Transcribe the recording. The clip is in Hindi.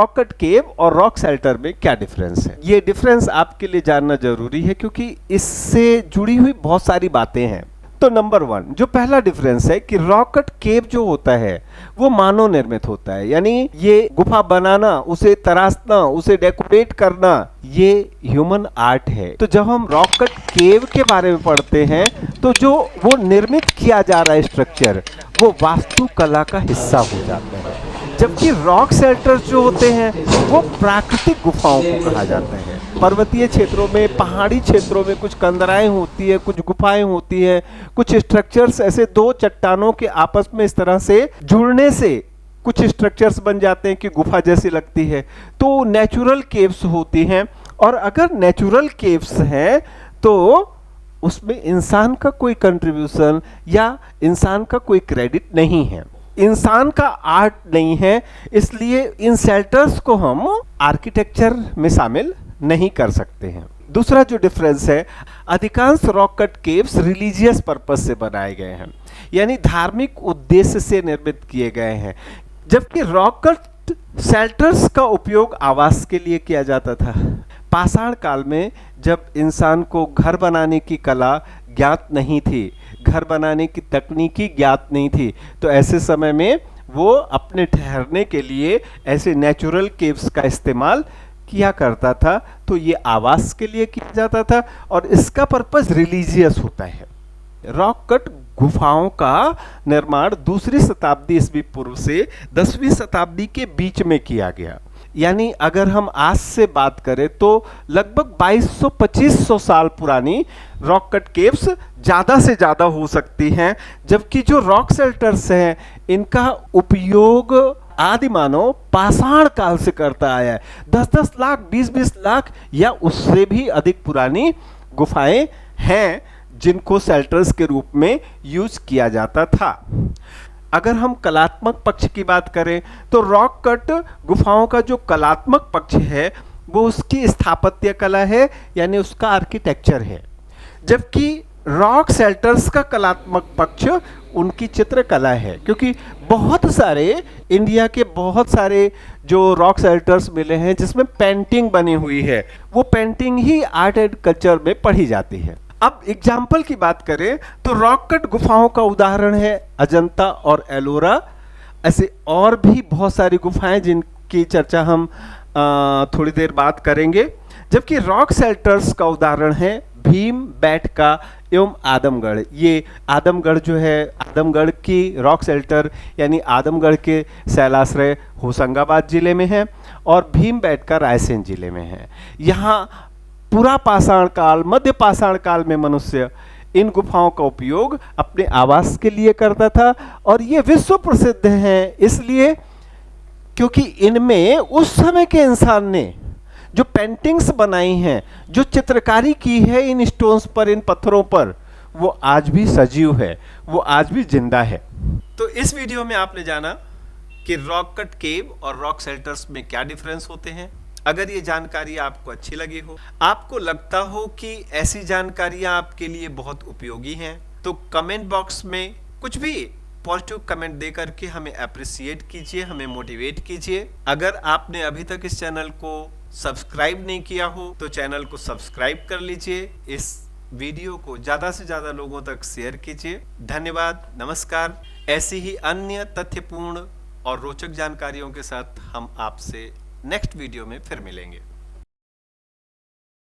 रॉक कट केव और रॉक शेल्टर में क्या डिफरेंस है। ये डिफरेंस आपके लिए जानना जरूरी है क्योंकि इससे जुड़ी हुई बहुत सारी बातें हैं। तो नंबर 1 जो पहला डिफरेंस है कि रॉक कट केव जो होता है वो मानव निर्मित होता है, यानी ये गुफा बनाना, उसे तराशना, उसे डेकोरेट करना, ये ह्यूमन आर्ट है। तो जब हम रॉक कट केव के बारे में पढ़ते हैं तो जो वो निर्मित किया जा रहा है स्ट्रक्चर, वो वास्तुकला का हिस्सा हो जाता है। जबकि रॉक शेल्टर्स जो होते हैं वो प्राकृतिक गुफाओं को कहा जाता है। पर्वतीय क्षेत्रों में, पहाड़ी क्षेत्रों में कुछ कंदराएं होती है, कुछ गुफाएं होती है, कुछ स्ट्रक्चर्स ऐसे दो चट्टानों के आपस में इस तरह से जुड़ने से कुछ स्ट्रक्चर्स बन जाते हैं कि गुफा जैसी लगती है, तो नेचुरल केव्स होती हैं। और अगर नेचुरल केव्स हैं तो उसमें इंसान का कोई कंट्रीब्यूशन या इंसान का कोई क्रेडिट नहीं है, इंसान का आर्ट नहीं है, इसलिए इन शेल्टर्स को हम आर्किटेक्चर में शामिल नहीं कर सकते हैं। दूसरा जो डिफरेंस है, अधिकांश rock cut caves religious purpose से बनाए गए हैं, यानी धार्मिक उद्देश्य से निर्मित किए गए हैं, जबकि रॉक कट शेल्टर्स का उपयोग आवास के लिए किया जाता था। पाषाण काल में जब इंसान को घर बनाने की कला ज्ञात नहीं थी, घर बनाने की तकनीकी ज्ञात नहीं थी, तो ऐसे समय में वो अपने ठहरने के लिए ऐसे नेचुरल केव्स का इस्तेमाल किया करता था। तो ये आवास के लिए किया जाता था और इसका पर्पस रिलीजियस होता है। रॉक कट गुफाओं का निर्माण दूसरी शताब्दी ईस्वी पूर्व से 10वीं शताब्दी के बीच में किया गया, यानी अगर हम आज से बात करें तो लगभग 2200-2500 साल पुरानी रॉक कट केव्स ज़्यादा से ज़्यादा हो सकती हैं। जबकि जो रॉक शेल्टर्स हैं इनका उपयोग आदि मानव पाषाण काल से करता आया है। 10-10 लाख, 20-20 लाख या उससे भी अधिक पुरानी गुफाएं हैं जिनको शेल्टर्स के रूप में यूज किया जाता था। अगर हम कलात्मक पक्ष की बात करें तो रॉक कट गुफाओं का जो कलात्मक पक्ष है वो उसकी स्थापत्य कला है, यानी उसका आर्किटेक्चर है, जबकि रॉक शेल्टर्स का कलात्मक पक्ष उनकी चित्रकला है। क्योंकि बहुत सारे इंडिया के बहुत सारे जो रॉक शेल्टर्स मिले हैं जिसमें पेंटिंग बनी हुई है, वो painting he art and culture में पढ़ी जाती है। अब एग्जाम्पल की बात करें तो रॉक कट गुफाओं का उदाहरण है अजंता और एलोरा। ऐसे और भी बहुत सारी गुफाएं जिनकी चर्चा हम थोड़ी देर बाद करेंगे। जबकि रॉक शेल्टर्स का उदाहरण है भीम बैठका एवं आदमगढ़। ये आदमगढ़ जो है, आदमगढ़ की रॉक शेल्टर यानी आदमगढ़ के शैलाश्रय होशंगाबाद जिले में है और भीम बैठका रायसेन जिले में है। यहाँ पूरा पाषाण काल, मध्य पाषाण काल में मनुष्य इन गुफाओं का उपयोग अपने आवास के लिए करता था और ये विश्व प्रसिद्ध हैं इसलिए क्योंकि इनमें उस समय के इंसान ने जो पेंटिंग्स बनाई हैं, जो चित्रकारी की है इन स्टोन्स पर, इन पत्थरों पर, वो आज भी सजीव है, वो आज भी जिंदा है। तो इस वीडियो में आपने जाना कि रॉक कट केव और रॉक शेल्टर्स में क्या डिफरेंस होते हैं। अगर ये जानकारी आपको अच्छी लगी हो, आपको लगता हो कि ऐसी जानकारियां आपके लिए बहुत उपयोगी हैं, तो कमेंट बॉक्स में कुछ भी पॉजिटिव कमेंट दे करके हमें अप्रिशिएट कीजिए, हमें मोटिवेट कीजिए। अगर आपने अभी तक इस चैनल को सब्सक्राइब नहीं किया हो तो चैनल को सब्सक्राइब कर लीजिए। इस वीडियो को ज़्यादा से ज़्यादा लोगों तक शेयर कीजिए। धन्यवाद, नमस्कार। ऐसी ही अन्य तथ्यपूर्ण और रोचक जानकारियों के साथ हम आपसे नेक्स्ट वीडियो में फिर मिलेंगे।